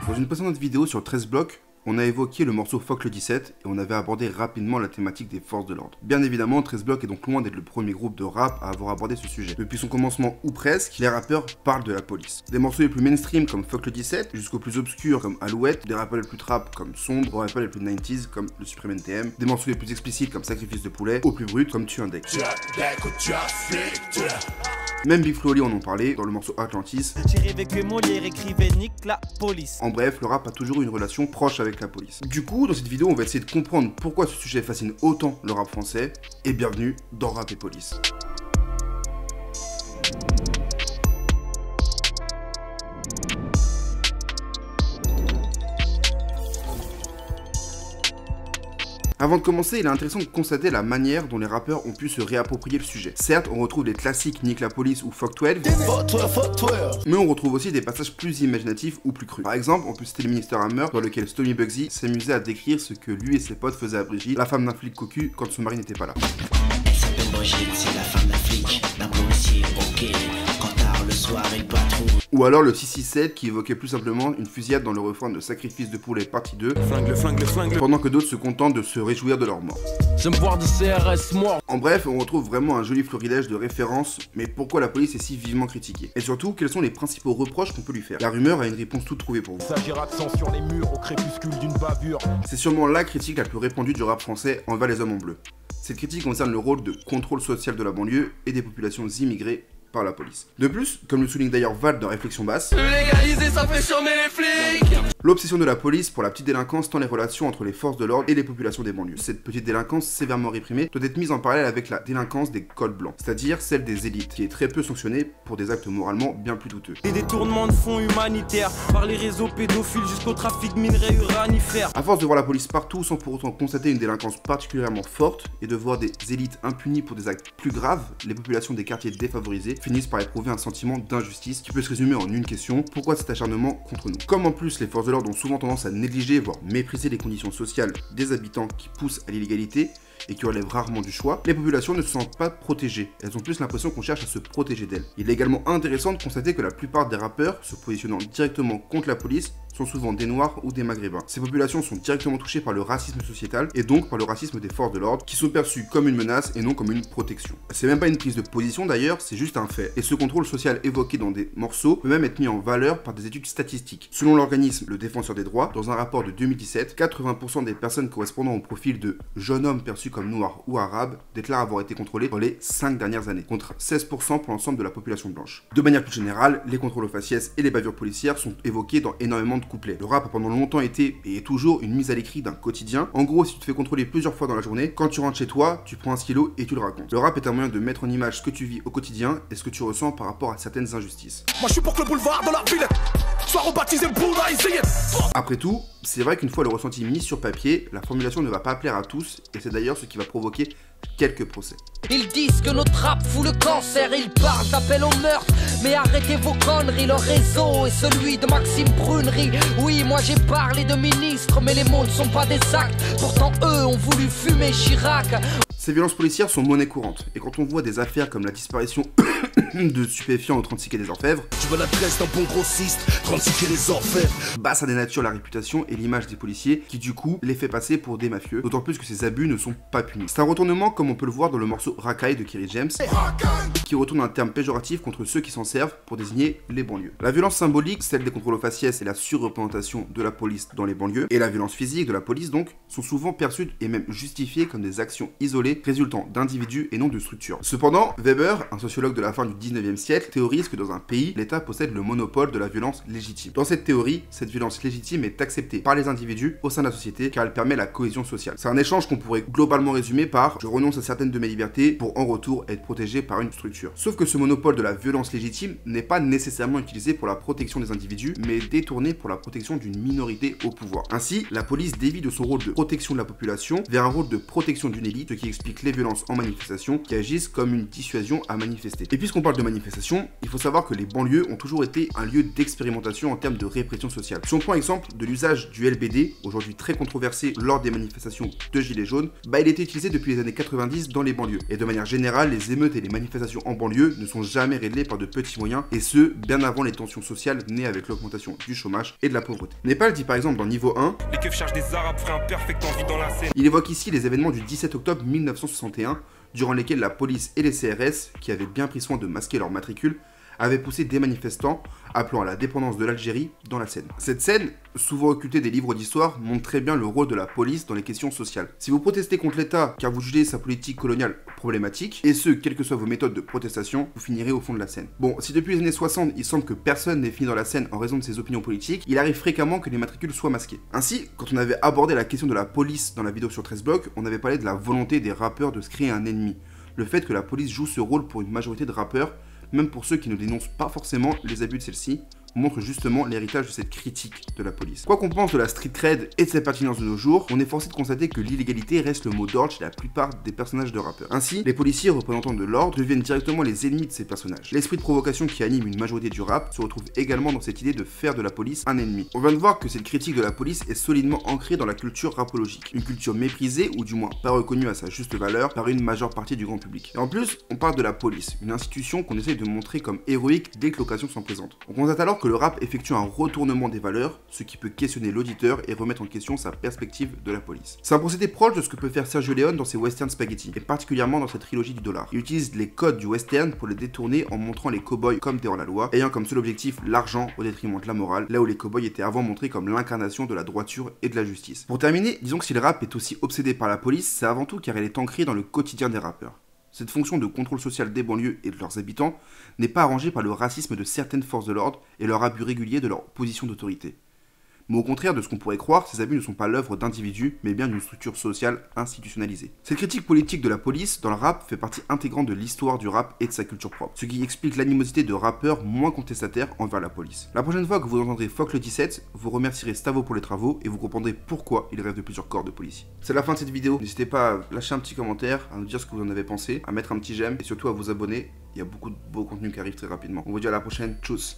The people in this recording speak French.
Dans une précédente vidéo sur 13 blocs, on a évoqué le morceau Fuck le 17 et on avait abordé rapidement la thématique des forces de l'ordre. Bien évidemment, 13 blocs est donc loin d'être le premier groupe de rap à avoir abordé ce sujet. Depuis son commencement ou presque, les rappeurs parlent de la police. Des morceaux les plus mainstream comme Fuck le 17, jusqu'aux plus obscurs comme Alouette, des rappeurs les plus trap comme Sombre, aux rappeurs les plus 90s comme le Supreme NTM, des morceaux les plus explicites comme Sacrifice de poulet, aux plus bruts comme Tue un deck. Même Big Flo et Oli en ont parlé dans le morceau Atlantis. J'ai rêvé que Molière écrivait nique la police. En bref, le rap a toujours eu une relation proche avec la police. Du coup, dans cette vidéo, on va essayer de comprendre pourquoi ce sujet fascine autant le rap français, et bienvenue dans Rap et Police. Avant de commencer, il est intéressant de constater la manière dont les rappeurs ont pu se réapproprier le sujet. Certes, on retrouve les classiques Nique la police ou Fuck 12, mais on retrouve aussi des passages plus imaginatifs ou plus crus. Par exemple, on peut citer le Minister Hammer, dans lequel Stoney Bugsy s'amusait à décrire ce que lui et ses potes faisaient à Brigitte, la femme d'un flic cocu, quand son mari n'était pas là. Elle s'appelle Brigitte, c'est la femme d'un flic, d'un policier, ok. Quand tard le soir, il patrouille. Ou alors le 667 qui évoquait plus simplement une fusillade dans le refrain de Sacrifice de poulet partie 2, pendant que d'autres se contentent de se réjouir de leur mort. J'aime boire du CRS mort. En bref, on retrouve vraiment un joli florilège de références, mais pourquoi la police est si vivement critiquée? Et surtout, quels sont les principaux reproches qu'on peut lui faire? La rumeur a une réponse toute trouvée pour vous. Il s'agira de sang sur les murs au crépuscule d'une bavure. C'est sûrement la critique la plus répandue du rap français envers les hommes en bleu. Cette critique concerne le rôle de contrôle social de la banlieue et des populations immigrées par la police. De plus, comme le souligne d'ailleurs Val dans Réflexion basse, Légaliser, ça fait chômer les flics. l'obsession de la police pour la petite délinquance tend les relations entre les forces de l'ordre et les populations des banlieues. Cette petite délinquance sévèrement réprimée doit être mise en parallèle avec la délinquance des cols blancs, c'est-à-dire celle des élites, qui est très peu sanctionnée pour des actes moralement bien plus douteux. Des détournements de fonds humanitaires par les réseaux pédophiles jusqu'au trafic de minerais uranifères. À force de voir la police partout sans pour autant constater une délinquance particulièrement forte et de voir des élites impunies pour des actes plus graves, les populations des quartiers défavorisés finissent par éprouver un sentiment d'injustice qui peut se résumer en une question: pourquoi cet acharnement contre nous? Comme en plus les forces de l'ordre ont souvent tendance à négliger, voire mépriser les conditions sociales des habitants qui poussent à l'illégalité et qui relèvent rarement du choix, les populations ne se sentent pas protégées. Elles ont plus l'impression qu'on cherche à se protéger d'elles. Il est également intéressant de constater que la plupart des rappeurs se positionnant directement contre la police sont souvent des noirs ou des maghrébins. Ces populations sont directement touchées par le racisme sociétal et donc par le racisme des forces de l'ordre qui sont perçues comme une menace et non comme une protection. C'est même pas une prise de position d'ailleurs, c'est juste un fait. Et ce contrôle social évoqué dans des morceaux peut même être mis en valeur par des études statistiques. Selon l'organisme Le Défenseur des droits, dans un rapport de 2017, 80% des personnes correspondant au profil de jeune homme perçu comme noir ou arabe déclarent avoir été contrôlés dans les 5 dernières années, contre 16% pour l'ensemble de la population blanche. De manière plus générale, les contrôles aux faciès et les bavures policières sont évoqués dans énormément de couplets. Le rap a pendant longtemps été et est toujours une mise à l'écrit d'un quotidien. En gros, si tu te fais contrôler plusieurs fois dans la journée, quand tu rentres chez toi, tu prends un stylo et tu le racontes. Le rap est un moyen de mettre en image ce que tu vis au quotidien et ce que tu ressens par rapport à certaines injustices. Moi je suis pour que le boulevard de la ville soit rebaptisé Boulaïsé. Après tout, c'est vrai qu'une fois le ressenti mis sur papier, la formulation ne va pas plaire à tous et c'est d'ailleurs ce qui va provoquer quelques procès. Ils disent que notre rap fout le cancer, ils parlent d'appel au meurtre. Mais arrêtez vos conneries, leur réseau est celui de Maxime Prunery. Oui, moi j'ai parlé de ministres, mais les mots ne sont pas des actes. Pourtant eux ont voulu fumer Chirac. Ces violences policières sont monnaie courante, et quand on voit des affaires comme la disparition de stupéfiants au 36 quai des Orfèvres, Tu veux l'adresse d'un bon grossiste, 36 quai des Orfèvres. bah ça dénature la réputation et l'image des policiers, qui du coup les fait passer pour des mafieux, d'autant plus que ces abus ne sont pas punis. C'est un retournement comme on peut le voir dans le morceau Racaille de Kerry James, qui retourne un terme péjoratif contre ceux qui s'en servent pour désigner les banlieues. La violence symbolique, celle des contrôles aux faciès et la surreprésentation de la police dans les banlieues, et la violence physique de la police donc, sont souvent perçues et même justifiées comme des actions isolées résultant d'individus et non de structures. Cependant, Weber, un sociologue de la fin du 19e siècle, théorise que dans un pays, l'État possède le monopole de la violence légitime. Dans cette théorie, cette violence légitime est acceptée par les individus au sein de la société car elle permet la cohésion sociale. C'est un échange qu'on pourrait globalement résumer par « je renonce à certaines de mes libertés pour en retour être protégé par une structure ». Sauf que ce monopole de la violence légitime n'est pas nécessairement utilisé pour la protection des individus, mais détourné pour la protection d'une minorité au pouvoir. Ainsi, la police dévie de son rôle de protection de la population vers un rôle de protection d'une élite, ce qui explique les violences en manifestation qui agissent comme une dissuasion à manifester. Et puisqu'on parle parle de manifestation, il faut savoir que les banlieues ont toujours été un lieu d'expérimentation en termes de répression sociale. Si on prend exemple de l'usage du LBD, aujourd'hui très controversé lors des manifestations de Gilets jaunes, il était utilisé depuis les années 90 dans les banlieues. Et de manière générale, les émeutes et les manifestations en banlieue ne sont jamais réglées par de petits moyens, et ce, bien avant les tensions sociales nées avec l'augmentation du chômage et de la pauvreté. Népal dit par exemple dans Niveau 1, Les keufs cherchent des arabes, feraient un perfect envie dans la scène. il évoque ici les événements du 17 octobre 1961, durant lesquels la police et les CRS, qui avaient bien pris soin de masquer leurs matricules, avaient poussé des manifestants appelant à la dépendance de l'Algérie dans la Seine. Cette scène, souvent occultée des livres d'histoire, montre très bien le rôle de la police dans les questions sociales. Si vous protestez contre l'État car vous jugez sa politique coloniale problématique, et ce, quelles que soient vos méthodes de protestation, vous finirez au fond de la Seine. Bon, si depuis les années 60, il semble que personne n'ait fini dans la Seine en raison de ses opinions politiques, il arrive fréquemment que les matricules soient masquées. Ainsi, quand on avait abordé la question de la police dans la vidéo sur 13 blocs, on avait parlé de la volonté des rappeurs de se créer un ennemi. Le fait que la police joue ce rôle pour une majorité de rappeurs, même pour ceux qui ne dénoncent pas forcément les abus de celle-ci, montre justement l'héritage de cette critique de la police. Quoi qu'on pense de la street cred et de sa pertinence de nos jours, on est forcé de constater que l'illégalité reste le mot d'ordre chez la plupart des personnages de rappeurs. Ainsi, les policiers représentants de l'ordre deviennent directement les ennemis de ces personnages. L'esprit de provocation qui anime une majorité du rap se retrouve également dans cette idée de faire de la police un ennemi. On vient de voir que cette critique de la police est solidement ancrée dans la culture rapologique, une culture méprisée ou du moins pas reconnue à sa juste valeur par une majeure partie du grand public. Et en plus, on parle de la police, une institution qu'on essaye de montrer comme héroïque dès que l'occasion s'en présente. On constate alors que le rap effectue un retournement des valeurs, ce qui peut questionner l'auditeur et remettre en question sa perspective de la police. C'est un procédé proche de ce que peut faire Sergio Leone dans ses western spaghetti, et particulièrement dans sa trilogie du dollar. Il utilise les codes du western pour les détourner en montrant les cow-boys comme des hors-la-loi, ayant comme seul objectif l'argent au détriment de la morale, là où les cow-boys étaient avant montrés comme l'incarnation de la droiture et de la justice. Pour terminer, disons que si le rap est aussi obsédé par la police, c'est avant tout car elle est ancrée dans le quotidien des rappeurs. Cette fonction de contrôle social des banlieues et de leurs habitants n'est pas arrangée par le racisme de certaines forces de l'ordre et leur abus régulier de leur position d'autorité. Mais au contraire de ce qu'on pourrait croire, ces abus ne sont pas l'œuvre d'individus, mais bien d'une structure sociale institutionnalisée. Cette critique politique de la police dans le rap fait partie intégrante de l'histoire du rap et de sa culture propre, ce qui explique l'animosité de rappeurs moins contestataires envers la police. La prochaine fois que vous entendrez Fuck le 17, vous remercierez Stavo pour les travaux et vous comprendrez pourquoi il rêve de plusieurs corps de policiers. C'est la fin de cette vidéo, n'hésitez pas à lâcher un petit commentaire, à nous dire ce que vous en avez pensé, à mettre un petit j'aime et surtout à vous abonner, il y a beaucoup de beaux contenus qui arrivent très rapidement. On vous dit à la prochaine, tchuss.